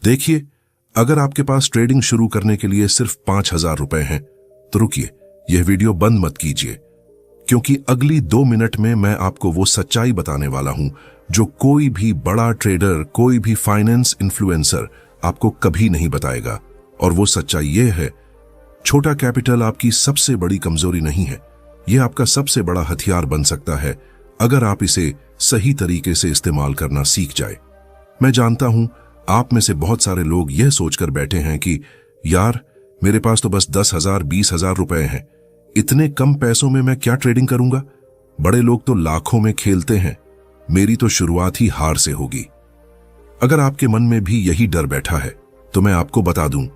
देखिए, अगर आपके पास ट्रेडिंग शुरू करने के लिए सिर्फ 5,000 रुपए हैं, तो रुकिए, यह वीडियो बंद मत कीजिए, क्योंकि अगली 2 मिनट में मैं आपको वो सच्चाई बताने वाला हूं जो कोई भी बड़ा ट्रेडर, कोई भी फाइनेंस इन्फ्लुएंसर आपको कभी नहीं बताएगा। और वो सच्चाई यह है, छोटा कैपिटल आपकी सबसे बड़ी कमजोरी नहीं है, यह आपका सबसे बड़ा हथियार बन सकता है अगर आप इसे सही तरीके से इस्तेमाल करना सीख जाए। मैं जानता हूं आप में से बहुत सारे लोग यह सोचकर बैठे हैं कि यार, मेरे पास तो बस 10,000 20,000 रुपए हैं, इतने कम पैसों में मैं क्या ट्रेडिंग करूंगा? बड़े लोग तो लाखों में खेलते हैं, मेरी तो शुरुआत ही हार से होगी। अगर आपके मन में भी यही डर बैठा है तो मैं आपको बता दूं,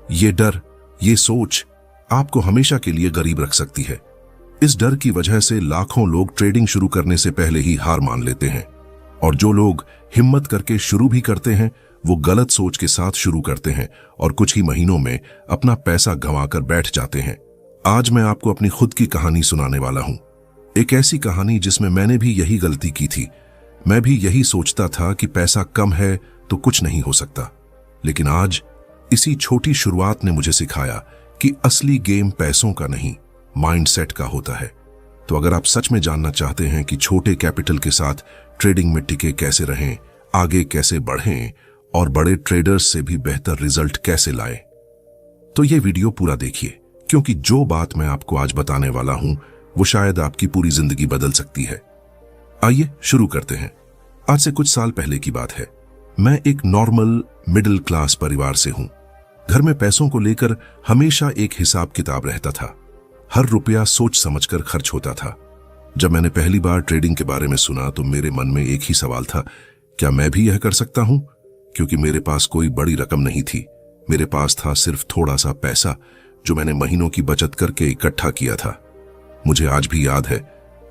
ये डर, ये सोच आपको हमेशा के लिए गरीब रख सकती है। इस डर की वजह से लाखों लोग ट्रेडिंग शुरू करने से पहले ही हार मान लेते हैं, और जो लोग हिम्मत करके शुरू भी करते हैं वो गलत सोच के साथ शुरू करते हैं और कुछ ही महीनों में अपना पैसा गंवाकर बैठ जाते हैं। आज मैं आपको अपनी खुद की कहानी सुनाने वाला हूं, एक ऐसी कहानी जिसमें मैंने भी यही गलती की थी। मैं भी यही सोचता था कि पैसा कम है तो कुछ नहीं हो सकता, लेकिन आज इसी छोटी शुरुआत ने मुझे सिखाया कि असली गेम पैसों का नहीं, माइंडसेट का होता है। तो अगर आप सच में जानना चाहते हैं कि छोटे कैपिटल के साथ ट्रेडिंग में टिके कैसे रहें, आगे कैसे बढ़ें और बड़े ट्रेडर्स से भी बेहतर रिजल्ट कैसे लाएं, तो ये वीडियो पूरा देखिए, क्योंकि जो बात मैं आपको आज बताने वाला हूं वो शायद आपकी पूरी जिंदगी बदल सकती है। आइए शुरू करते हैं। आज से कुछ साल पहले की बात है। मैं एक नॉर्मल मिडिल क्लास परिवार से हूं। घर में पैसों को लेकर हमेशा एक हिसाब किताब रहता था। हर रुपया सोच समझकर खर्च होता था। जब मैंने पहली बार ट्रेडिंग के बारे में सुना तो मेरे मन में एक ही सवाल था, क्या मैं भी यह कर सकता हूं? क्योंकि मेरे पास कोई बड़ी रकम नहीं थी, मेरे पास था सिर्फ थोड़ा सा पैसा जो मैंने महीनों की बचत करके इकट्ठा किया था। मुझे आज भी याद है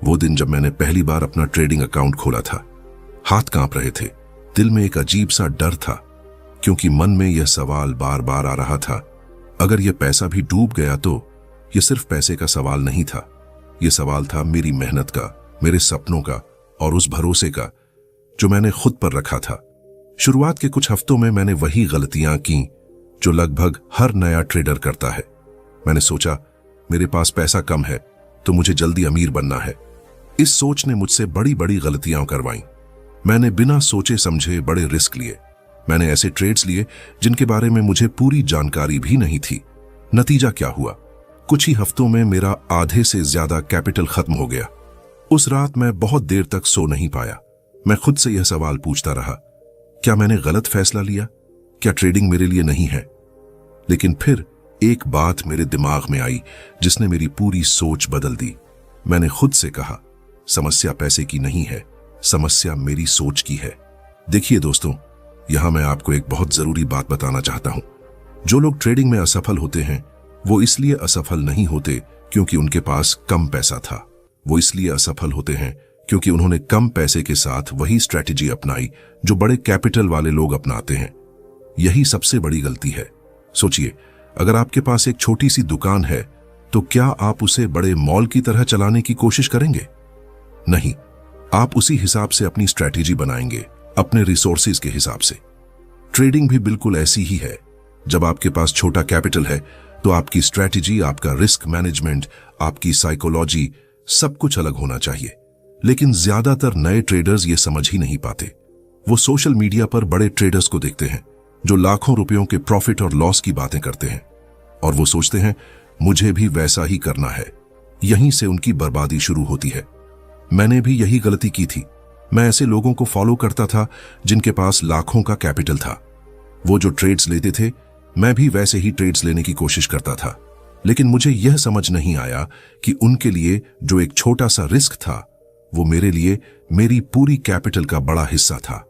वो दिन जब मैंने पहली बार अपना ट्रेडिंग अकाउंट खोला था। हाथ कांप रहे थे, दिल में एक अजीब सा डर था, क्योंकि मन में यह सवाल बार बार आ रहा था, अगर यह पैसा भी डूब गया तो? यह सिर्फ पैसे का सवाल नहीं था, यह सवाल था मेरी मेहनत का, मेरे सपनों का और उस भरोसे का जो मैंने खुद पर रखा था। शुरुआत के कुछ हफ्तों में मैंने वही गलतियां की जो लगभग हर नया ट्रेडर करता है। मैंने सोचा, मेरे पास पैसा कम है तो मुझे जल्दी अमीर बनना है। इस सोच ने मुझसे बड़ी बड़ी गलतियां करवाईं। मैंने बिना सोचे समझे बड़े रिस्क लिए। मैंने ऐसे ट्रेड्स लिए जिनके बारे में मुझे पूरी जानकारी भी नहीं थी। नतीजा क्या हुआ? कुछ ही हफ्तों में मेरा आधे से ज्यादा कैपिटल खत्म हो गया। उस रात मैं बहुत देर तक सो नहीं पाया। मैं खुद से यह सवाल पूछता रहा, क्या मैंने गलत फैसला लिया? क्या ट्रेडिंग मेरे लिए नहीं है? लेकिन फिर एक बात मेरे दिमाग में आई जिसने मेरी पूरी सोच बदल दी। मैंने खुद से कहा, समस्या पैसे की नहीं है, समस्या मेरी सोच की है। देखिए दोस्तों, यहां मैं आपको एक बहुत जरूरी बात बताना चाहता हूं। जो लोग ट्रेडिंग में असफल होते हैं वो इसलिए असफल नहीं होते क्योंकि उनके पास कम पैसा था। वो इसलिए असफल होते हैं क्योंकि उन्होंने कम पैसे के साथ वही स्ट्रैटेजी अपनाई जो बड़े कैपिटल वाले लोग अपनाते हैं। यही सबसे बड़ी गलती है। सोचिए, अगर आपके पास एक छोटी सी दुकान है तो क्या आप उसे बड़े मॉल की तरह चलाने की कोशिश करेंगे? नहीं, आप उसी हिसाब से अपनी स्ट्रैटेजी बनाएंगे, अपने रिसोर्सेज के हिसाब से। ट्रेडिंग भी बिल्कुल ऐसी ही है। जब आपके पास छोटा कैपिटल है तो आपकी स्ट्रैटेजी, आपका रिस्क मैनेजमेंट, आपकी साइकोलॉजी, सब कुछ अलग होना चाहिए। लेकिन ज्यादातर नए ट्रेडर्स ये समझ ही नहीं पाते। वो सोशल मीडिया पर बड़े ट्रेडर्स को देखते हैं जो लाखों रुपयों के प्रॉफिट और लॉस की बातें करते हैं, और वो सोचते हैं मुझे भी वैसा ही करना है। यहीं से उनकी बर्बादी शुरू होती है। मैंने भी यही गलती की थी। मैं ऐसे लोगों को फॉलो करता था जिनके पास लाखों का कैपिटल था। वो जो ट्रेड्स लेते थे, मैं भी वैसे ही ट्रेड्स लेने की कोशिश करता था। लेकिन मुझे यह समझ नहीं आया कि उनके लिए जो एक छोटा सा रिस्क था वो मेरे लिए मेरी पूरी कैपिटल का बड़ा हिस्सा था।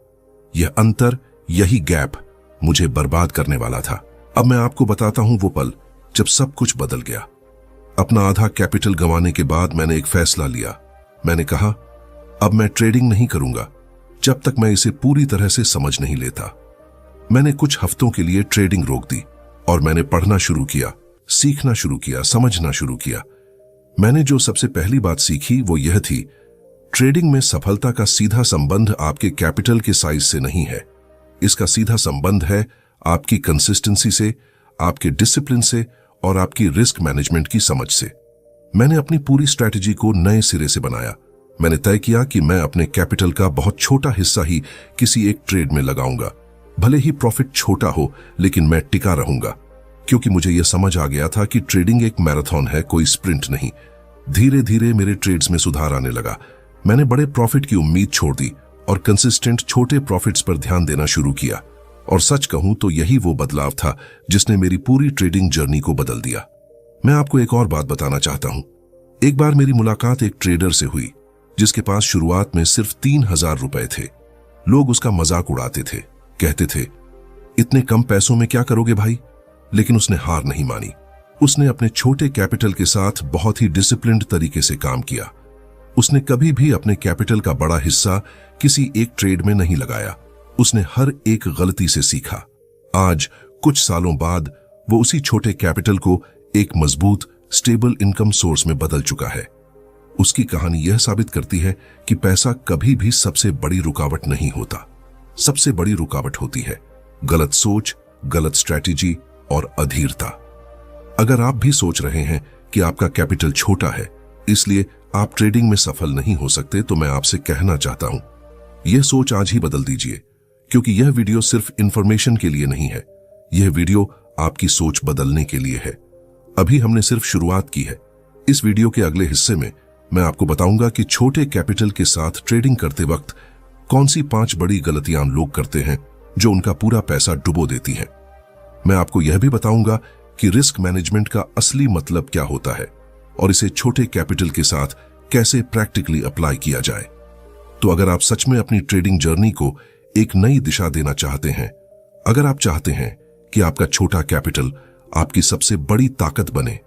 यह अंतर, यही गैप मुझे बर्बाद करने वाला था। अब मैं आपको बताता हूं वो पल जब सब कुछ बदल गया। अपना आधा कैपिटल गंवाने के बाद मैंने एक फैसला लिया। मैंने कहा, अब मैं ट्रेडिंग नहीं करूंगा जब तक मैं इसे पूरी तरह से समझ नहीं लेता। मैंने कुछ हफ्तों के लिए ट्रेडिंग रोक दी और मैंने पढ़ना शुरू किया, सीखना शुरू किया, समझना शुरू किया। मैंने जो सबसे पहली बात सीखी वो यह थी, ट्रेडिंग में सफलता का सीधा संबंध आपके कैपिटल के साइज से नहीं है। इसका सीधा संबंध है आपकी कंसिस्टेंसी से, आपके डिसिप्लिन से और आपकी रिस्क मैनेजमेंट की समझ से। मैंने अपनी पूरी स्ट्रैटेजी को नए सिरे से बनाया। मैंने तय किया कि मैं अपने कैपिटल का बहुत छोटा हिस्सा ही किसी एक ट्रेड में लगाऊंगा। भले ही प्रॉफिट छोटा हो, लेकिन मैं टिका रहूंगा, क्योंकि मुझे यह समझ आ गया था कि ट्रेडिंग एक मैराथन है, कोई स्प्रिंट नहीं। धीरे धीरे मेरे ट्रेड्स में सुधार आने लगा। मैंने बड़े प्रॉफिट की उम्मीद छोड़ दी और कंसिस्टेंट छोटे प्रॉफिट्स पर ध्यान देना शुरू किया। और सच कहूं तो यही वो बदलाव था जिसने मेरी पूरी ट्रेडिंग जर्नी को बदल दिया। मैं आपको एक और बात बताना चाहता हूं। एक बार मेरी मुलाकात एक ट्रेडर से हुई जिसके पास शुरुआत में सिर्फ 3000 रुपए थे। लोग उसका मजाक उड़ाते थे, कहते थे, इतने कम पैसों में क्या करोगे भाई? लेकिन उसने हार नहीं मानी। उसने अपने छोटे कैपिटल के साथ बहुत ही डिसिप्लिन्ड तरीके से काम किया। उसने कभी भी अपने कैपिटल का बड़ा हिस्सा किसी एक ट्रेड में नहीं लगाया। उसने हर एक गलती से सीखा। आज कुछ सालों बाद वो उसी छोटे कैपिटल को एक मजबूत स्टेबल इनकम सोर्स में बदल चुका है। उसकी कहानी यह साबित करती है कि पैसा कभी भी सबसे बड़ी रुकावट नहीं होता। सबसे बड़ी रुकावट होती है गलत सोच, गलत स्ट्रैटेजी और अधीरता। अगर आप भी सोच रहे हैं कि आपका कैपिटल छोटा है इसलिए आप ट्रेडिंग में सफल नहीं हो सकते, तो मैं आपसे कहना चाहता हूं, यह सोच आज ही बदल दीजिए, क्योंकि यह वीडियो सिर्फ इंफॉर्मेशन के लिए नहीं है। यह वीडियो आपकी सोच बदलने के लिए है। अभी हमने सिर्फ शुरुआत की है। इस वीडियो के अगले हिस्से में मैं आपको बताऊंगा कि छोटे कैपिटल के साथ ट्रेडिंग करते वक्त कौन सी 5 बड़ी गलतियां लोग करते हैं जो उनका पूरा पैसा डुबो देती हैं। मैं आपको यह भी बताऊंगा कि रिस्क मैनेजमेंट का असली मतलब क्या होता है और इसे छोटे कैपिटल के साथ कैसे प्रैक्टिकली अप्लाई किया जाए। तो अगर आप सच में अपनी ट्रेडिंग जर्नी को एक नई दिशा देना चाहते हैं, अगर आप चाहते हैं कि आपका छोटा कैपिटल आपकी सबसे बड़ी ताकत बने,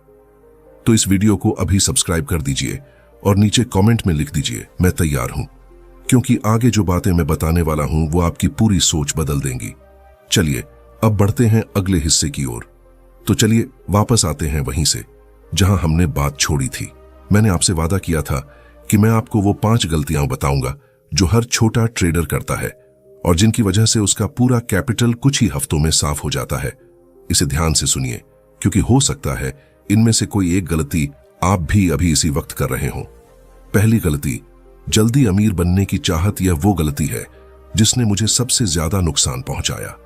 तो इस वीडियो को अभी सब्सक्राइब कर दीजिए और नीचे कमेंट में लिख दीजिए, मैं तैयार हूं, क्योंकि आगे जो बातें मैं बताने वाला हूं वो आपकी पूरी सोच बदल देंगी। चलिए अब बढ़ते हैं अगले हिस्से की ओर। तो चलिए वापस आते हैं वहीं से जहां हमने बात छोड़ी थी। मैंने आपसे वादा किया था कि मैं आपको वो 5 गलतियां बताऊंगा जो हर छोटा ट्रेडर करता है और जिनकी वजह से उसका पूरा कैपिटल कुछ ही हफ्तों में साफ हो जाता है। इसे ध्यान से सुनिए, क्योंकि हो सकता है इनमें से कोई एक गलती आप भी अभी इसी वक्त कर रहे हो। पहली गलती, जल्दी अमीर बनने की चाहत। यह वो गलती है जिसने मुझे सबसे ज्यादा नुकसान पहुंचाया।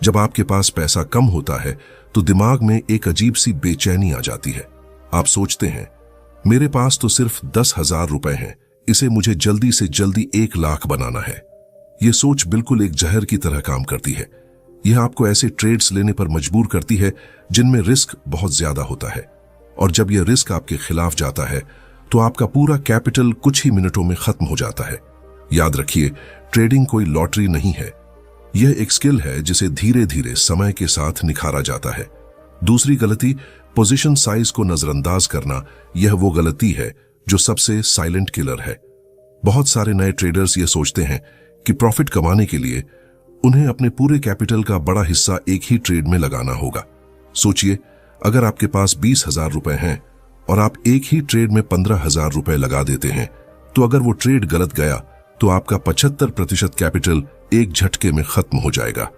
जब आपके पास पैसा कम होता है तो दिमाग में एक अजीब सी बेचैनी आ जाती है। आप सोचते हैं, मेरे पास तो सिर्फ 10,000 रुपए हैं, इसे मुझे जल्दी से जल्दी 1 लाख बनाना है। यह सोच बिल्कुल एक जहर की तरह काम करती है। यह आपको ऐसे ट्रेड्स लेने पर मजबूर करती है जिनमें रिस्क बहुत ज्यादा होता है, और जब यह रिस्क आपके खिलाफ जाता है तो आपका पूरा कैपिटल कुछ ही मिनटों में खत्म हो जाता है। याद रखिए, ट्रेडिंग कोई लॉटरी नहीं है। यह एक स्किल है जिसे धीरे धीरे समय के साथ निखारा जाता है। दूसरी गलती, पोजीशन साइज को नजरअंदाज करना। यह वो गलती है जो सबसे साइलेंट किलर है। बहुत सारे नए ट्रेडर्स ये सोचते हैं कि प्रॉफिट कमाने के लिए उन्हें अपने पूरे कैपिटल का बड़ा हिस्सा एक ही ट्रेड में लगाना होगा। सोचिए, अगर आपके पास 20,000 रुपए हैं और आप एक ही ट्रेड में 15,000 रुपए लगा देते हैं, तो अगर वो ट्रेड गलत गया तो आपका 75% कैपिटल एक झटके में खत्म हो जाएगा।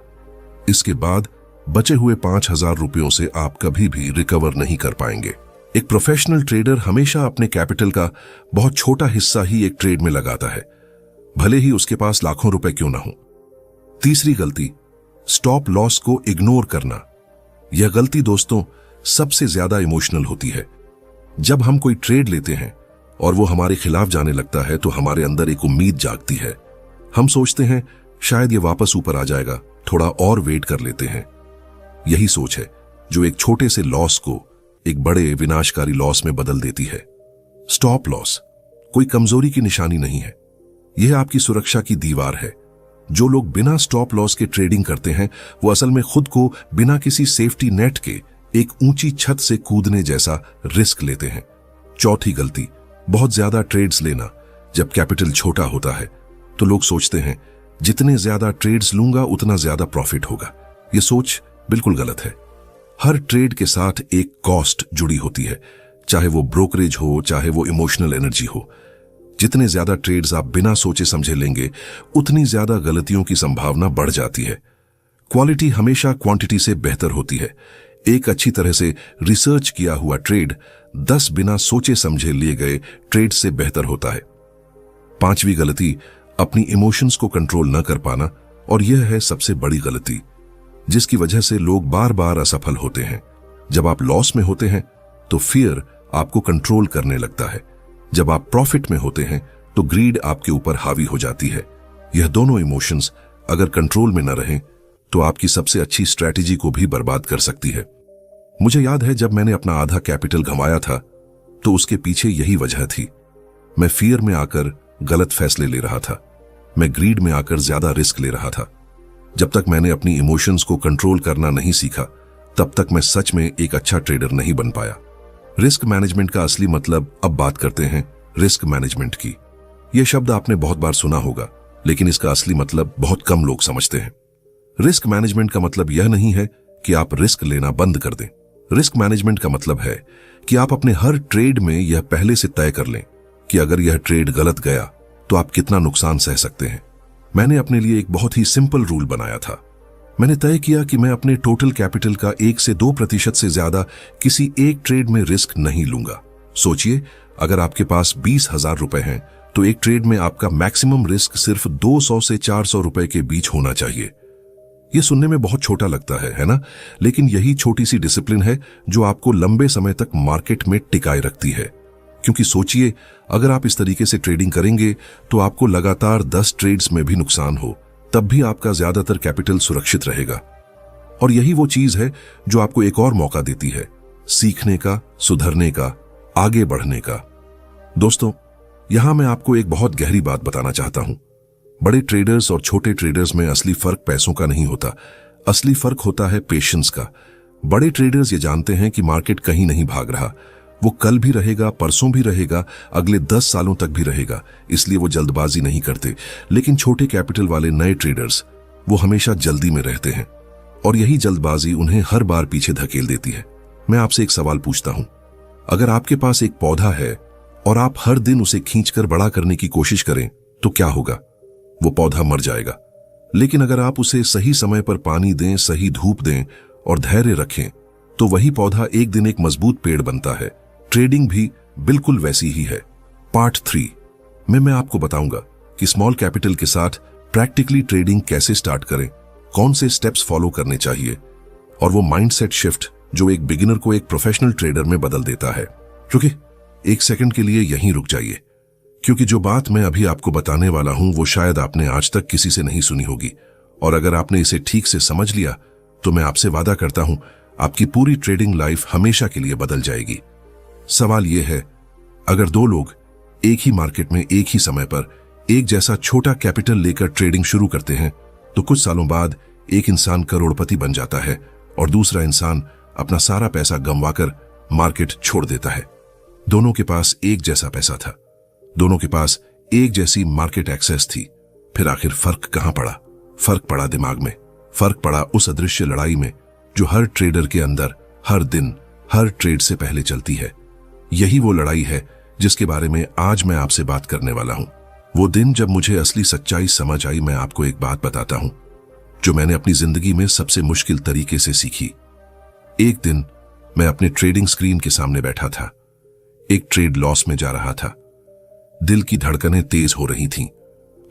इसके बाद बचे हुए 5,000 रुपयों से आप कभी भी रिकवर नहीं कर पाएंगे। एक प्रोफेशनल ट्रेडर हमेशा अपने कैपिटल का बहुत छोटा हिस्सा ही एक ट्रेड में लगाता है, भले ही उसके पास लाखों रुपए क्यों ना हो। तीसरी गलती, स्टॉप लॉस को इग्नोर करना। यह गलती दोस्तों सबसे ज्यादा इमोशनल होती है। जब हम कोई ट्रेड लेते हैं और वो हमारे खिलाफ जाने लगता है तो हमारे अंदर एक उम्मीद जागती है। हम सोचते हैं शायद ये वापस ऊपर आ जाएगा, थोड़ा और वेट कर लेते हैं। यही सोच है जो एक छोटे से लॉस को एक बड़े विनाशकारी लॉस में बदल देती है। स्टॉप लॉस कोई कमजोरी की निशानी नहीं है, यह आपकी सुरक्षा की दीवार है। जो लोग बिना स्टॉप लॉस के ट्रेडिंग करते हैं वो असल में खुद को बिना किसी सेफ्टी नेट के एक ऊंची छत से कूदने जैसा रिस्क लेते हैं। चौथी गलती, बहुत ज्यादा ट्रेड्स लेना। जब कैपिटल छोटा होता है तो लोग सोचते हैं जितने ज्यादा ट्रेड्स लूंगा उतना ज्यादा प्रॉफिट होगा। यह सोच बिल्कुल गलत है। हर ट्रेड के साथ एक कॉस्ट जुड़ी होती है, चाहे वो ब्रोकरेज हो, चाहे वो इमोशनल एनर्जी हो। जितने ज्यादा ट्रेड्स आप बिना सोचे समझे लेंगे उतनी ज्यादा गलतियों की संभावना बढ़ जाती है। क्वालिटी हमेशा क्वांटिटी से बेहतर होती है। एक अच्छी तरह से रिसर्च किया हुआ ट्रेड 10 बिना सोचे समझे लिए गए ट्रेड से बेहतर होता है। पांचवी गलती, अपनी इमोशंस को कंट्रोल न कर पाना, और यह है सबसे बड़ी गलती जिसकी वजह से लोग बार बार असफल होते हैं। जब आप लॉस में होते हैं तो फियर आपको कंट्रोल करने लगता है। जब आप प्रॉफिट में होते हैं तो ग्रीड आपके ऊपर हावी हो जाती है। यह दोनों इमोशंस अगर कंट्रोल में न रहें तो आपकी सबसे अच्छी स्ट्रैटेजी को भी बर्बाद कर सकती है। मुझे याद है जब मैंने अपना आधा कैपिटल गंवाया था तो उसके पीछे यही वजह थी। मैं फियर में आकर गलत फैसले ले रहा था। मैं ग्रीड में आकर ज्यादा रिस्क ले रहा था। जब तक मैंने अपनी इमोशंस को कंट्रोल करना नहीं सीखा तब तक मैं सच में एक अच्छा ट्रेडर नहीं बन पाया। रिस्क मैनेजमेंट का असली मतलब अब बात करते हैं रिस्क मैनेजमेंट की। यह शब्द आपने बहुत बार सुना होगा, लेकिन इसका असली मतलब बहुत कम लोग समझते हैं। रिस्क मैनेजमेंट का मतलब यह नहीं है कि आप रिस्क लेना बंद कर दें। रिस्क मैनेजमेंट का मतलब है कि आप अपने हर ट्रेड में यह पहले से तय कर लें कि अगर यह ट्रेड गलत गया तो आप कितना नुकसान सह सकते हैं। मैंने अपने लिए एक बहुत ही सिंपल रूल बनाया था। मैंने तय किया कि मैं अपने टोटल कैपिटल का 1 से 2% से ज्यादा किसी एक ट्रेड में रिस्क नहीं लूंगा। सोचिए, अगर आपके पास 20,000 रुपए हैं तो एक ट्रेड में आपका मैक्सिमम रिस्क सिर्फ 200 से 400 रुपए के बीच होना चाहिए। यह सुनने में बहुत छोटा लगता है ना? लेकिन यही छोटी सी डिसिप्लिन है जो आपको लंबे समय तक मार्केट में टिकाए रखती है। क्योंकि सोचिए, अगर आप इस तरीके से ट्रेडिंग करेंगे तो आपको लगातार 10 ट्रेड्स में भी नुकसान हो तब भी आपका ज्यादातर कैपिटल सुरक्षित रहेगा। और यही वो चीज है जो आपको एक और मौका देती है सीखने का, सुधरने का, आगे बढ़ने का। दोस्तों, यहां मैं आपको एक बहुत गहरी बात बताना चाहता हूं। बड़े ट्रेडर्स और छोटे ट्रेडर्स में असली फर्क पैसों का नहीं होता, असली फर्क होता है पेशेंस का। बड़े ट्रेडर्स ये जानते हैं कि मार्केट कहीं नहीं भाग रहा, वो कल भी रहेगा, परसों भी रहेगा, अगले 10 सालों तक भी रहेगा, इसलिए वो जल्दबाजी नहीं करते। लेकिन छोटे कैपिटल वाले नए ट्रेडर्स वो हमेशा जल्दी में रहते हैं और यही जल्दबाजी उन्हें हर बार पीछे धकेल देती है। मैं आपसे एक सवाल पूछता हूं, अगर आपके पास एक पौधा है और आप हर दिन उसे खींचकर बड़ा करने की कोशिश करें तो क्या होगा? वो पौधा मर जाएगा। लेकिन अगर आप उसे सही समय पर पानी दें, सही धूप दें और धैर्य रखें तो वही पौधा एक दिन एक मजबूत पेड़ बनता है। ट्रेडिंग भी बिल्कुल वैसी ही है। पार्ट 3 में मैं आपको बताऊंगा कि स्मॉल कैपिटल के साथ प्रैक्टिकली ट्रेडिंग कैसे स्टार्ट करें, कौन से स्टेप्स फॉलो करने चाहिए और वो माइंडसेट शिफ्ट जो एक बिगिनर को एक प्रोफेशनल ट्रेडर में बदल देता है। क्योंकि एक सेकंड के लिए यहीं रुक जाइए, क्योंकि जो बात मैं अभी आपको बताने वाला हूं वो शायद आपने आज तक किसी से नहीं सुनी होगी, और अगर आपने इसे ठीक से समझ लिया तो मैं आपसे वादा करता हूं आपकी पूरी ट्रेडिंग लाइफ हमेशा के लिए बदल जाएगी। सवाल यह है, अगर 2 लोग एक ही मार्केट में एक ही समय पर एक जैसा छोटा कैपिटल लेकर ट्रेडिंग शुरू करते हैं तो कुछ सालों बाद एक इंसान करोड़पति बन जाता है और दूसरा इंसान अपना सारा पैसा गंवाकर मार्केट छोड़ देता है। दोनों के पास एक जैसा पैसा था, दोनों के पास एक जैसी मार्केट एक्सेस थी। फिर आखिर फर्क कहां पड़ा? फर्क पड़ा दिमाग में, फर्क पड़ा उस अदृश्य लड़ाई में जो हर ट्रेडर के अंदर हर दिन हर ट्रेड से पहले चलती है। यही वो लड़ाई है जिसके बारे में आज मैं आपसे बात करने वाला हूं। वो दिन जब मुझे असली सच्चाई समझ आई। मैं आपको एक बात बताता हूं जो मैंने अपनी जिंदगी में सबसे मुश्किल तरीके से सीखी। एक दिन मैं अपने ट्रेडिंग स्क्रीन के सामने बैठा था। एक ट्रेड लॉस में जा रहा था। दिल की धड़कनें तेज हो रही थीं,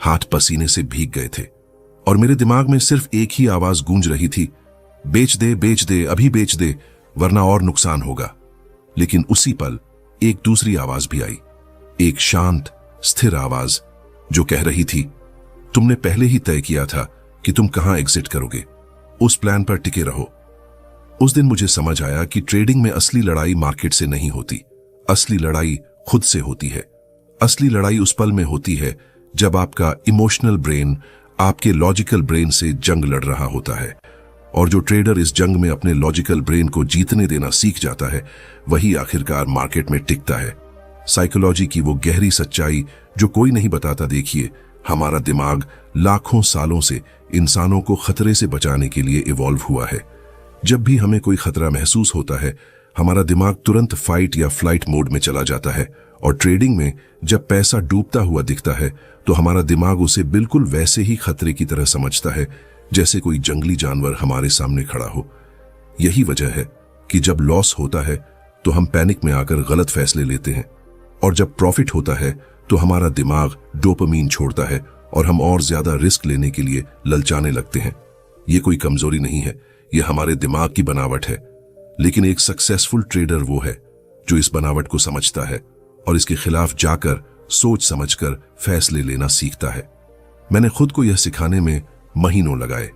हाथ पसीने से भीग गए थे और मेरे दिमाग में सिर्फ एक ही आवाज गूंज रही थी, बेच दे, अभी बेच दे, वरना और नुकसान होगा। लेकिन उसी पल एक दूसरी आवाज भी आई, एक शांत स्थिर आवाज जो कह रही थी, तुमने पहले ही तय किया था कि तुम कहां एग्जिट करोगे, उस प्लान पर टिके रहो। उस दिन मुझे समझ आया कि ट्रेडिंग में असली लड़ाई मार्केट से नहीं होती, असली लड़ाई खुद से होती है। असली लड़ाई उस पल में होती है जब आपका इमोशनल ब्रेन आपके लॉजिकल ब्रेन से जंग लड़ रहा होता है, और जो ट्रेडर इस जंग में अपने लॉजिकल ब्रेन को जीतने देना सीख जाता है वही आखिरकार मार्केट में टिकता है। साइकोलॉजी की वो गहरी सच्चाई जो कोई नहीं बताता। देखिए, हमारा दिमाग लाखों सालों से इंसानों को खतरे से बचाने के लिए इवॉल्व हुआ है। जब भी हमें कोई खतरा महसूस होता है हमारा दिमाग तुरंत फाइट या फ्लाइट मोड में चला जाता है, और ट्रेडिंग में जब पैसा डूबता हुआ दिखता है तो हमारा दिमाग उसे बिल्कुल वैसे ही खतरे की तरह समझता है जैसे कोई जंगली जानवर हमारे सामने खड़ा हो। यही वजह है कि जब लॉस होता है तो हम पैनिक में आकर गलत फैसले लेते हैं, और जब प्रॉफिट होता है तो हमारा दिमाग डोपामीन छोड़ता है और हम और ज्यादा रिस्क लेने के लिए ललचाने लगते हैं। ये कोई कमजोरी नहीं है, ये हमारे दिमाग की बनावट है। लेकिन एक सक्सेसफुल ट्रेडर वो है जो इस बनावट को समझता है और इसके खिलाफ जाकर सोच समझकर फैसले लेना सीखता है। मैंने खुद को यह सिखाने में महीनों लगाए।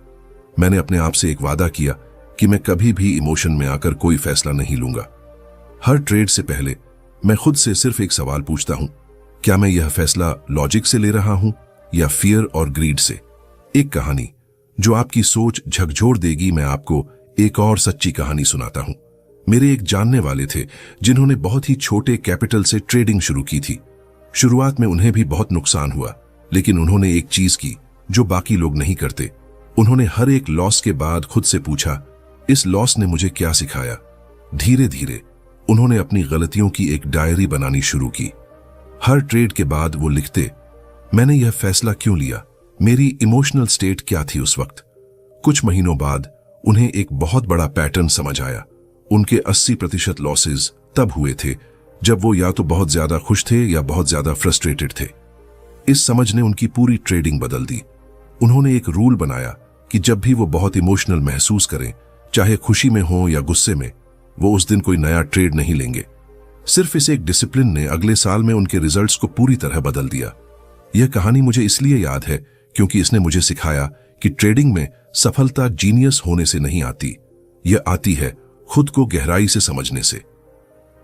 मैंने अपने आप से एक वादा किया कि मैं कभी भी इमोशन में आकर कोई फैसला नहीं लूंगा। हर ट्रेड से पहले मैं खुद से सिर्फ एक सवाल पूछता हूं, क्या मैं यह फैसला लॉजिक से ले रहा हूं या फियर और ग्रीड से? एक कहानी जो आपकी सोच झकझोर देगी, मैं आपको एक और सच्ची कहानी सुनाता हूं। मेरे एक जानने वाले थे जिन्होंने बहुत ही छोटे कैपिटल से ट्रेडिंग शुरू की थी। शुरुआत में उन्हें भी बहुत नुकसान हुआ, लेकिन उन्होंने एक चीज की जो बाकी लोग नहीं करते। उन्होंने हर एक लॉस के बाद खुद से पूछा, इस लॉस ने मुझे क्या सिखाया? धीरे धीरे उन्होंने अपनी गलतियों की एक डायरी बनानी शुरू की। हर ट्रेड के बाद वो लिखते, मैंने यह फैसला क्यों लिया, मेरी इमोशनल स्टेट क्या थी उस वक्त। कुछ महीनों बाद उन्हें एक बहुत बड़ा पैटर्न समझ आया। उनके 80% लॉसेस तब हुए थे जब वो या तो बहुत ज्यादा खुश थे या बहुत ज्यादा फ्रस्ट्रेटेड थे। इस समझ ने उनकी पूरी ट्रेडिंग बदल दी। उन्होंने एक रूल बनाया कि जब भी वो बहुत इमोशनल महसूस करें, चाहे खुशी में हो या गुस्से में, वो उस दिन कोई नया ट्रेड नहीं लेंगे। सिर्फ इस एक डिसिप्लिन ने अगले साल में उनके रिजल्ट्स को पूरी तरह बदल दिया। यह कहानी मुझे इसलिए याद है क्योंकि इसने मुझे सिखाया कि ट्रेडिंग में सफलता जीनियस होने से नहीं आती, यह आती है खुद को गहराई से समझने से।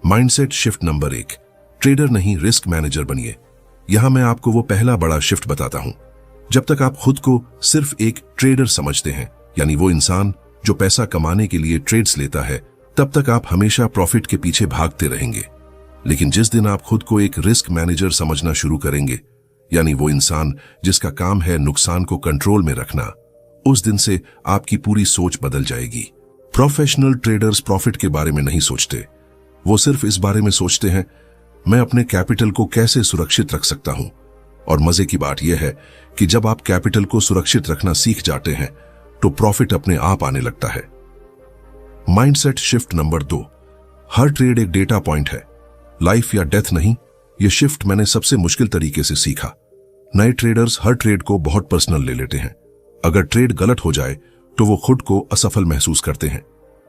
माइंडसेट शिफ्ट नंबर 1, ट्रेडर नहीं रिस्क मैनेजर बनिए। यहां मैं आपको वो पहला बड़ा शिफ्ट बताता हूं। जब तक आप खुद को सिर्फ एक ट्रेडर समझते हैं, यानी वो इंसान जो पैसा कमाने के लिए ट्रेड्स लेता है, तब तक आप हमेशा प्रॉफिट के पीछे भागते रहेंगे। लेकिन जिस दिन आप खुद को एक रिस्क मैनेजर समझना शुरू करेंगे, यानी वो इंसान जिसका काम है नुकसान को कंट्रोल में रखना, उस दिन से आपकी पूरी सोच बदल जाएगी। प्रोफेशनल ट्रेडर्स प्रॉफिट के बारे में नहीं सोचते, वो सिर्फ इस बारे में सोचते हैं मैं अपने कैपिटल को कैसे सुरक्षित रख सकता हूं। और मजे की बात यह है कि जब आप कैपिटल को सुरक्षित रखना सीख जाते हैं तो प्रॉफिट अपने आप आने लगता है। माइंडसेट शिफ्ट नंबर 2, हर ट्रेड एक डेटा पॉइंट है, लाइफ या डेथ नहीं। यह शिफ्ट मैंने सबसे मुश्किल तरीके से सीखा। नए ट्रेडर्स हर ट्रेड को बहुत पर्सनल ले लेते हैं। अगर ट्रेड गलत हो जाए तो वो खुद को असफल महसूस करते हैं।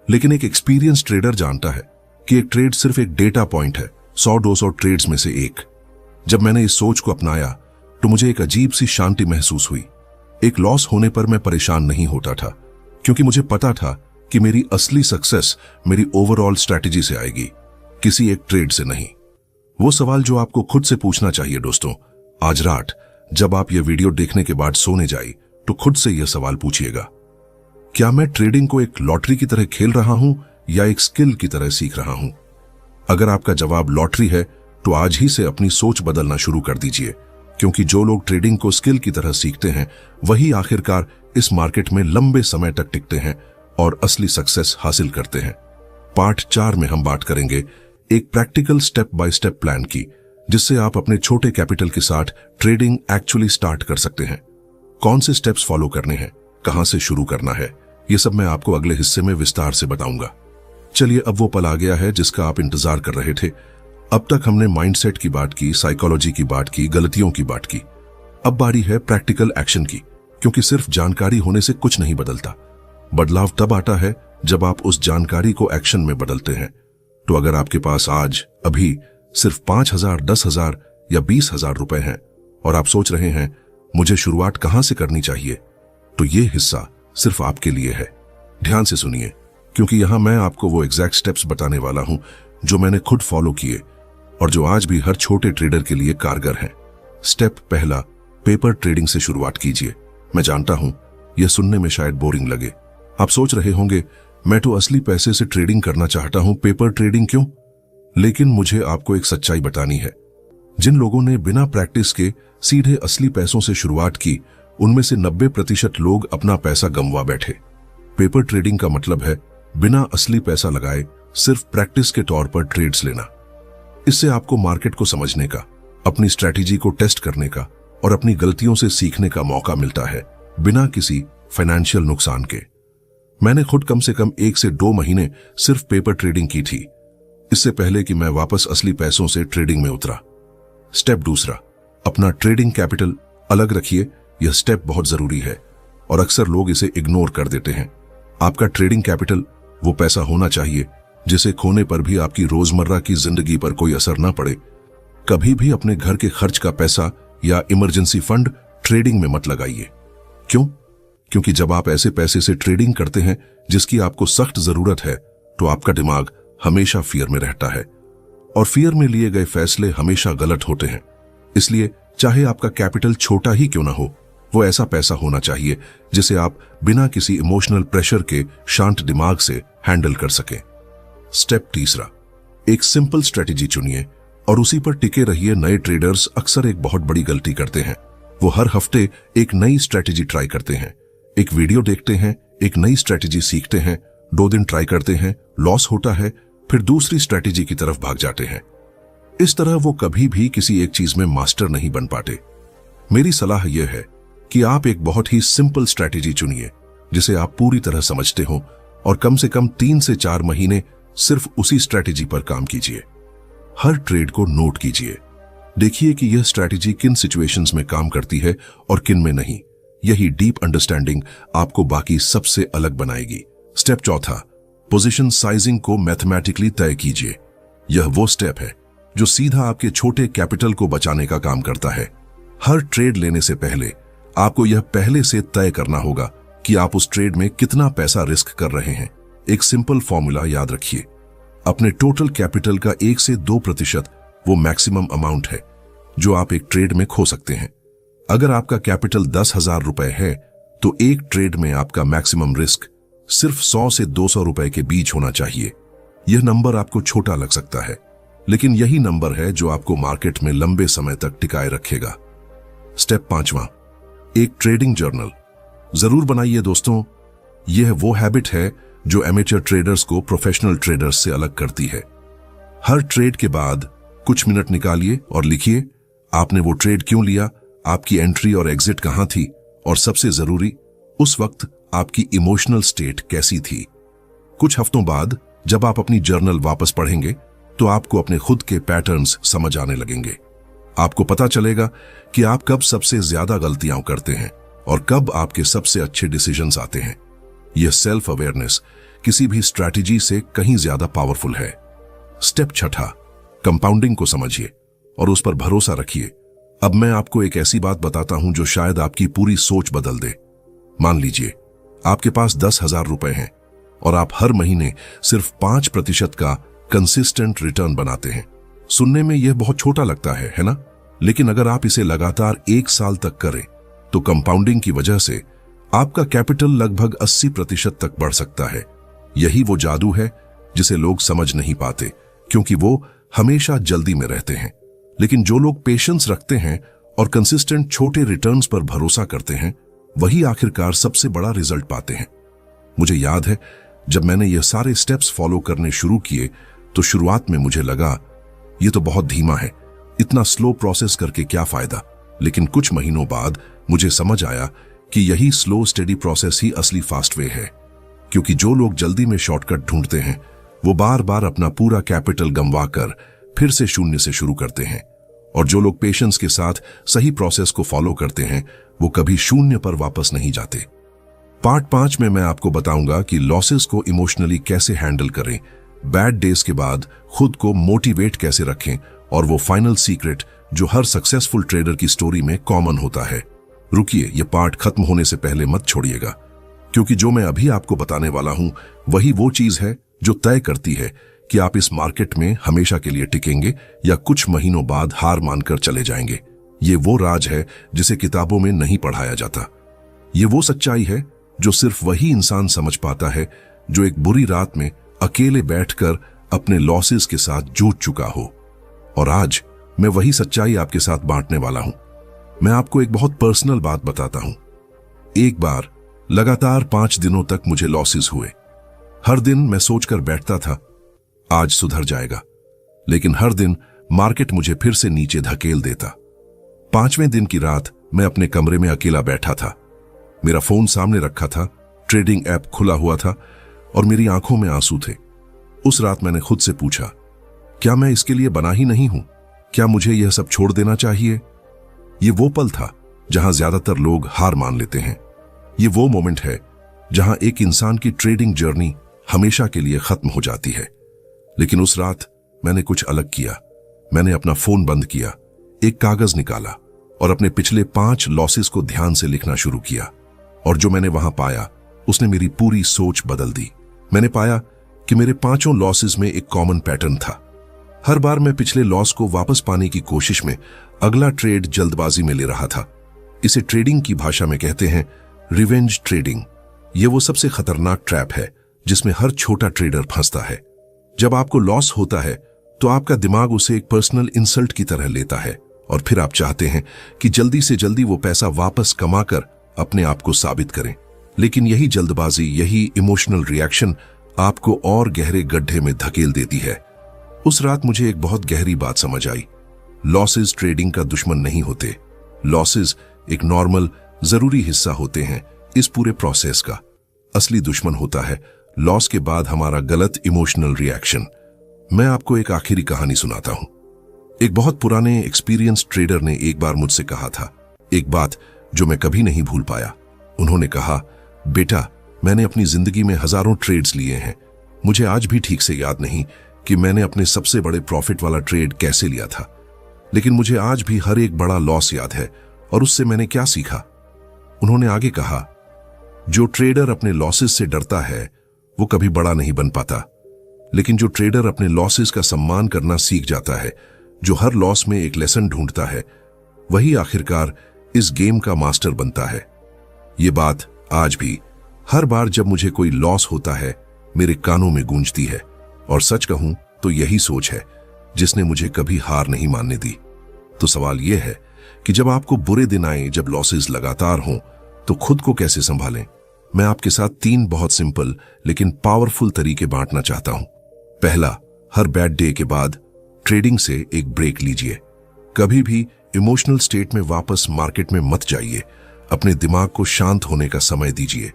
लेकिन एक एक्सपीरियंस ट्रेडर जानता है कि एक ट्रेड सिर्फ एक डेटा पॉइंट है, 100-200 ट्रेड्स में से एक। जब मैंने इस सोच को अपनाया तो मुझे एक अजीब सी शांति महसूस हुई। एक लॉस होने पर मैं परेशान नहीं होता था, क्योंकि मुझे पता था कि मेरी असली सक्सेस मेरी ओवरऑल स्ट्रैटेजी से आएगी, किसी एक ट्रेड से नहीं। वो सवाल जो आपको खुद से पूछना चाहिए दोस्तों, आज रात जब आप ये वीडियो देखने के बाद सोने जाए तो खुद से यह सवाल पूछिएगा, क्या मैं ट्रेडिंग को एक लॉटरी की तरह खेल रहा हूं या एक स्किल की तरह सीख रहा हूं? अगर आपका जवाब लॉटरी है तो आज ही से अपनी सोच बदलना शुरू कर दीजिए, क्योंकि जो लोग ट्रेडिंग को स्किल की तरह सीखते हैं वही आखिरकार इस मार्केट में लंबे समय तक टिकते हैं और असली सक्सेस हासिल करते हैं। पार्ट 4 में हम बात करेंगे एक practical step by step plan की, जिससे आप अपने छोटे कैपिटल के साथ ट्रेडिंग एक्चुअली स्टार्ट कर सकते हैं। कौन से स्टेप्स फॉलो करने हैं, कहां से शुरू करना है, यह सब मैं आपको अगले हिस्से में विस्तार से बताऊंगा। चलिए, अब वो पल आ गया है जिसका आप इंतजार कर रहे थे। अब तक हमने माइंडसेट की बात की, साइकोलॉजी की बात की, गलतियों की बात की। अब बारी है प्रैक्टिकल एक्शन की, क्योंकि सिर्फ जानकारी होने से कुछ नहीं बदलता। बदलाव तब आता है जब आप उस जानकारी को एक्शन में बदलते हैं। तो अगर आपके पास आज अभी सिर्फ 5,000, 10,000 या 20,000 रुपए हैं और आप सोच रहे हैं मुझे शुरुआत कहां से करनी चाहिए, तो ये हिस्सा सिर्फ आपके लिए है। ध्यान से सुनिए, क्योंकि यहां मैं आपको वो एग्जैक्ट स्टेप्स बताने वाला हूं जो मैंने खुद फॉलो किए और जो आज भी हर छोटे ट्रेडर के लिए कारगर हैं। स्टेप पहला, पेपर ट्रेडिंग से शुरुआत कीजिए। मैं जानता हूं यह सुनने में शायद बोरिंग लगे। आप सोच रहे होंगे मैं तो असली पैसे से ट्रेडिंग करना चाहता हूं, पेपर ट्रेडिंग क्यों? लेकिन मुझे आपको एक सच्चाई बतानी है। जिन लोगों ने बिना प्रैक्टिस के सीधे असली पैसों से शुरुआत की, उनमें से 90% लोग अपना पैसा गंवा बैठे। पेपर ट्रेडिंग का मतलब है बिना असली पैसा लगाए सिर्फ प्रैक्टिस के तौर पर ट्रेड्स लेना। इससे आपको मार्केट को समझने का, अपनी स्ट्रैटेजी को टेस्ट करने का और अपनी गलतियों से सीखने का मौका मिलता है, बिना किसी फाइनेंशियल नुकसान के। मैंने खुद कम से कम 1 से 2 महीने सिर्फ पेपर ट्रेडिंग की थी, इससे पहले कि मैं वापस असली पैसों से ट्रेडिंग में उतरा। स्टेप दूसरा, अपना ट्रेडिंग कैपिटल अलग रखिए। यह स्टेप बहुत जरूरी है और अक्सर लोग इसे इग्नोर कर देते हैं। आपका ट्रेडिंग कैपिटल वो पैसा होना चाहिए जिसे खोने पर भी आपकी रोजमर्रा की जिंदगी पर कोई असर ना पड़े। कभी भी अपने घर के खर्च का पैसा या इमरजेंसी फंड ट्रेडिंग में मत लगाइए। क्यों? क्योंकि जब आप ऐसे पैसे से ट्रेडिंग करते हैं जिसकी आपको सख्त जरूरत है, तो आपका दिमाग हमेशा फियर में रहता है और फियर में लिए गए फैसले हमेशा गलत होते हैं। इसलिए चाहे आपका कैपिटल छोटा ही क्यों ना हो, वो ऐसा पैसा होना चाहिए जिसे आप बिना किसी इमोशनल प्रेशर के शांत दिमाग से हैंडल कर सकें। स्टेप तीसरा, एक सिंपल स्ट्रेटेजी चुनिए और उसी पर टिके रहिए। नए ट्रेडर्स अक्सर एक बहुत बड़ी गलती करते हैं। वो हर हफ्ते एक नई स्ट्रेटेजी ट्राई करते हैं, एक वीडियो देखते हैं, एक नई स्ट्रेटेजी सीखते हैं, 2 दिन ट्राई करते हैं, लॉस होता है, फिर दूसरी स्ट्रेटेजी की तरफ भाग जाते हैं। इस तरह वो कभी भी किसी एक चीज में मास्टर नहीं बन पाते। मेरी सलाह यह है कि आप एक बहुत ही सिंपल स्ट्रेटेजी चुनिए जिसे आप पूरी तरह समझते हो और कम से कम 3 से 4 महीने सिर्फ उसी स्ट्रेटेजी पर काम कीजिए। हर ट्रेड को नोट कीजिए, देखिए कि यह स्ट्रेटेजी किन सिचुएशंस में काम करती है और किन में नहीं। यही डीप अंडरस्टैंडिंग आपको बाकी सबसे अलग बनाएगी। स्टेप चौथा, पोजीशन साइजिंग को मैथमेटिकली तय कीजिए। यह वो स्टेप है जो सीधा आपके छोटे कैपिटल को बचाने का काम करता है। हर ट्रेड लेने से पहले आपको यह पहले से तय करना होगा कि आप उस ट्रेड में कितना पैसा रिस्क कर रहे हैं। एक सिंपल फॉर्मूला याद रखिए, अपने टोटल कैपिटल का 1 से 2% वो मैक्सिमम अमाउंट है जो आप एक ट्रेड में खो सकते हैं। अगर आपका कैपिटल 10,000 रुपए है तो एक ट्रेड में आपका मैक्सिमम रिस्क सिर्फ 100 से 200 रुपए के बीच होना चाहिए। यह नंबर आपको छोटा लग सकता है, लेकिन यही नंबर है जो आपको मार्केट में लंबे समय तक टिकाए रखेगा। स्टेप 5वां, एक ट्रेडिंग जर्नल जरूर बनाइए दोस्तों। यह वो हैबिट है जो एमेच्योर ट्रेडर्स को प्रोफेशनल ट्रेडर्स से अलग करती है। हर ट्रेड के बाद कुछ मिनट निकालिए और लिखिए आपने वो ट्रेड क्यों लिया, आपकी एंट्री और एग्जिट कहां थी, और सबसे जरूरी, उस वक्त आपकी इमोशनल स्टेट कैसी थी। कुछ हफ्तों बाद जब आप अपनी जर्नल वापस पढ़ेंगे तो आपको अपने खुद के पैटर्न्स समझ आने लगेंगे। आपको पता चलेगा कि आप कब सबसे ज्यादा गलतियां करते हैं और कब आपके सबसे अच्छे डिसीजंस आते हैं। यह सेल्फ अवेयरनेस किसी भी स्ट्रैटेजी से कहीं ज्यादा पावरफुल है। स्टेप 6, कंपाउंडिंग को समझिए और उस पर भरोसा रखिए। अब मैं आपको एक ऐसी बात बताता हूं जो शायद आपकी पूरी सोच बदल दे। मान लीजिए आपके पास 10,000 रुपए हैं और आप हर महीने सिर्फ 5% का कंसिस्टेंट रिटर्न बनाते हैं। सुनने में यह बहुत छोटा लगता है ना? लेकिन अगर आप इसे लगातार 1 साल तक करें तो कंपाउंडिंग की वजह से आपका कैपिटल लगभग 80% तक बढ़ सकता है। यही वो जादू है जिसे लोग समझ नहीं पाते क्योंकि वो हमेशा जल्दी में रहते हैं। लेकिन जो लोग पेशेंस रखते हैं और कंसिस्टेंट छोटे रिटर्न्स पर भरोसा करते हैं, वही आखिरकार सबसे बड़ा रिजल्ट पाते हैं। मुझे याद है जब मैंने ये सारे स्टेप्स फॉलो करने शुरू किए तो शुरुआत में मुझे लगा ये तो बहुत धीमा है, इतना स्लो प्रोसेस करके क्या फायदा। लेकिन कुछ महीनों बाद मुझे समझ आया कि यही स्लो स्टेडी प्रोसेस ही असली फास्ट वे है। क्योंकि जो लोग जल्दी में शॉर्टकट ढूंढते हैं वो बार बार अपना पूरा कैपिटल गंवाकर फिर से शून्य से शुरू करते हैं, और जो लोग पेशेंस के साथ सही प्रोसेस को फॉलो करते हैं वो कभी शून्य पर वापस नहीं जाते। पार्ट 5 में मैं आपको बताऊंगा कि लॉसेस को इमोशनली कैसे हैंडल करें, बैड डेज के बाद खुद को मोटिवेट कैसे रखें, और वो फाइनल सीक्रेट जो हर सक्सेसफुल ट्रेडर की स्टोरी में कॉमन होता है। रुकिए, ये पार्ट खत्म होने से पहले मत छोड़िएगा, क्योंकि जो मैं अभी आपको बताने वाला हूं वही वो चीज है जो तय करती है कि आप इस मार्केट में हमेशा के लिए टिकेंगे या कुछ महीनों बाद हार मानकर चले जाएंगे। ये वो राज है जिसे किताबों में नहीं पढ़ाया जाता। ये वो सच्चाई है जो सिर्फ वही इंसान समझ पाता है जो एक बुरी रात में अकेले बैठकर अपने लॉसेस के साथ जूझ चुका हो। और आज मैं वही सच्चाई आपके साथ बांटने वाला हूं। मैं आपको एक बहुत पर्सनल बात बताता हूं। एक बार लगातार 5 दिनों तक मुझे लॉसेस हुए। हर दिन मैं सोचकर बैठता था आज सुधर जाएगा, लेकिन हर दिन मार्केट मुझे फिर से नीचे धकेल देता। 5वें दिन की रात मैं अपने कमरे में अकेला बैठा था। मेरा फोन सामने रखा था, ट्रेडिंग ऐप खुला हुआ था और मेरी आंखों में आंसू थे। उस रात मैंने खुद से पूछा, क्या मैं इसके लिए बना ही नहीं हूं? क्या मुझे यह सब छोड़ देना चाहिए? ये वो पल था जहां ज्यादातर लोग हार मान लेते हैं। ये वो मोमेंट है जहां एक इंसान की ट्रेडिंग जर्नी हमेशा के लिए खत्म हो जाती है। लेकिन उस रात मैंने कुछ अलग किया। मैंने अपना फोन बंद किया, एक कागज निकाला और अपने पिछले 5 लॉसेस को ध्यान से लिखना शुरू किया। और जो मैंने वहां पाया उसने मेरी पूरी सोच बदल दी। मैंने पाया कि मेरे 5 लॉसेस में एक कॉमन पैटर्न था। हर बार मैं पिछले लॉस को वापस पाने की कोशिश में अगला ट्रेड जल्दबाजी में ले रहा था। इसे ट्रेडिंग की भाषा में कहते हैं रिवेंज ट्रेडिंग। यह वो सबसे खतरनाक ट्रैप है जिसमें हर छोटा ट्रेडर फंसता है। जब आपको लॉस होता है तो आपका दिमाग उसे एक पर्सनल इंसल्ट की तरह लेता है और फिर आप चाहते हैं कि जल्दी से जल्दी वो पैसा वापस कमाकर अपने आप को साबित करें। लेकिन यही जल्दबाजी, यही इमोशनल रिएक्शन आपको और गहरे गड्ढे में धकेल देती है। उस रात मुझे एक बहुत गहरी बात समझ आई। लॉसेस ट्रेडिंग का दुश्मन नहीं होते। लॉसेस एक नॉर्मल, जरूरी हिस्सा होते हैं इस पूरे प्रोसेस का। असली दुश्मन होता है लॉस के बाद हमारा गलत इमोशनल रिएक्शन। मैं आपको एक आखिरी कहानी सुनाता हूं। एक बहुत पुराने एक्सपीरियंस ट्रेडर ने एक बार मुझसे कहा था एक बात जो मैं कभी नहीं भूल पाया। उन्होंने कहा, बेटा, मैंने अपनी जिंदगी में हजारों ट्रेड्स लिए हैं। मुझे आज भी ठीक से याद नहीं कि मैंने अपने सबसे बड़े प्रॉफिट वाला ट्रेड कैसे लिया था, लेकिन मुझे आज भी हर एक बड़ा लॉस याद है और उससे मैंने क्या सीखा। उन्होंने आगे कहा, जो ट्रेडर अपने लॉसेस से डरता है वो कभी बड़ा नहीं बन पाता, लेकिन जो ट्रेडर अपने लॉसेस का सम्मान करना सीख जाता है, जो हर लॉस में एक लेसन ढूंढता है, वही आखिरकार इस गेम का मास्टर बनता है। ये बात आज भी हर बार जब मुझे कोई लॉस होता है मेरे कानों में गूंजती है। और सच कहूं तो यही सोच है जिसने मुझे कभी हार नहीं मानने दी। तो सवाल यह है कि जब आपको बुरे दिन आए, जब लॉसेस लगातार हों, तो खुद को कैसे संभालें। मैं आपके साथ 3 बहुत सिंपल लेकिन पावरफुल तरीके बांटना चाहता हूं। पहला, हर बैड डे के बाद ट्रेडिंग से एक ब्रेक लीजिए। कभी भी इमोशनल स्टेट में वापस मार्केट में मत जाइए। अपने दिमाग को शांत होने का समय दीजिए।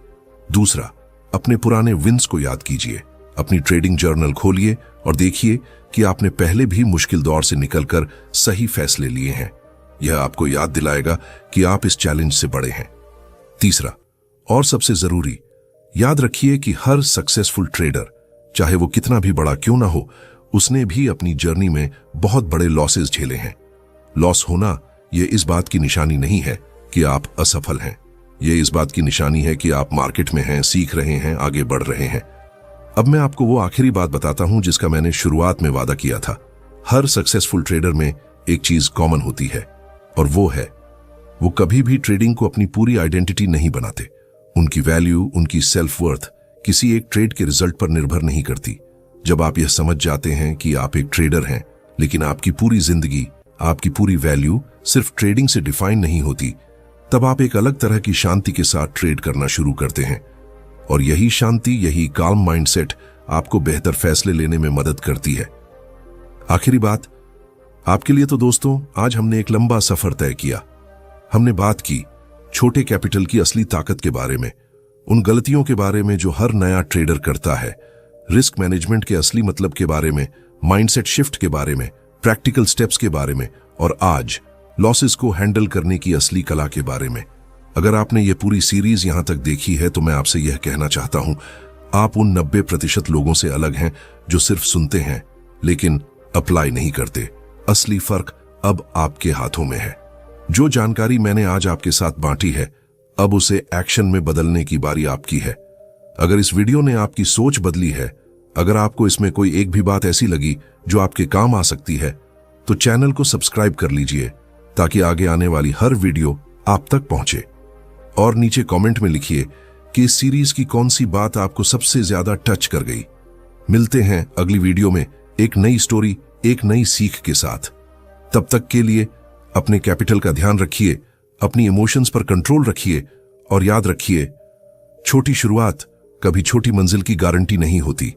दूसरा, अपने पुराने विन्स को याद कीजिए। अपनी ट्रेडिंग जर्नल खोलिए और देखिए कि आपने पहले भी मुश्किल दौर से निकलकर सही फैसले लिए हैं। यह आपको याद दिलाएगा कि आप इस चैलेंज से बड़े हैं। तीसरा और सबसे जरूरी, याद रखिए कि हर सक्सेसफुल ट्रेडर, चाहे वो कितना भी बड़ा क्यों ना हो, उसने भी अपनी जर्नी में बहुत बड़े लॉसेस झेले हैं। लॉस होना यह इस बात की निशानी नहीं है कि आप असफल हैं। यह इस बात की निशानी है कि आप मार्केट में हैं, सीख रहे हैं, आगे बढ़ रहे हैं। अब मैं आपको वो आखिरी बात बताता हूं जिसका मैंने शुरुआत में वादा किया था। हर सक्सेसफुल ट्रेडर में एक चीज कॉमन होती है और वो है, वो कभी भी ट्रेडिंग को अपनी पूरी आइडेंटिटी नहीं बनाते। उनकी वैल्यू, उनकी सेल्फ वर्थ किसी एक ट्रेड के रिजल्ट पर निर्भर नहीं करती। जब आप यह समझ जाते हैं कि आप एक ट्रेडर हैं, लेकिन आपकी पूरी जिंदगी, आपकी पूरी वैल्यू सिर्फ ट्रेडिंग से डिफाइन नहीं होती, तब आप एक अलग तरह की शांति के साथ ट्रेड करना शुरू करते हैं। और यही शांति, यही काम माइंडसेट आपको बेहतर फैसले लेने में मदद करती है। आखिरी बात आपके लिए तो दोस्तों, आज हमने एक लंबा सफर तय किया। हमने बात की छोटे कैपिटल की असली ताकत के बारे में, उन गलतियों के बारे में जो हर नया ट्रेडर करता है, रिस्क मैनेजमेंट के असली मतलब के बारे में, माइंडसेट शिफ्ट के बारे में, प्रैक्टिकल स्टेप्स के बारे में, और आज लॉसेस को हैंडल करने की असली कला के बारे में। अगर आपने ये पूरी सीरीज यहां तक देखी है तो मैं आपसे यह कहना चाहता हूं, आप उन 90% लोगों से अलग हैं जो सिर्फ सुनते हैं लेकिन अप्लाई नहीं करते। असली फर्क अब आपके हाथों में है। जो जानकारी मैंने आज आपके साथ बांटी है, अब उसे एक्शन में बदलने की बारी आपकी है। अगर इस वीडियो ने आपकी सोच बदली है, अगर आपको इसमें कोई एक भी बात ऐसी लगी जो आपके काम आ सकती है, तो चैनल को सब्सक्राइब कर लीजिए ताकि आगे आने वाली हर वीडियो आप तक पहुंचे। और नीचे कमेंट में लिखिए कि इस सीरीज की कौन सी बात आपको सबसे ज्यादा टच कर गई। मिलते हैं अगली वीडियो में एक नई स्टोरी, एक नई सीख के साथ। तब तक के लिए अपने कैपिटल का ध्यान रखिए, अपनी इमोशंस पर कंट्रोल रखिए और याद रखिए, छोटी शुरुआत कभी छोटी मंजिल की गारंटी नहीं होती।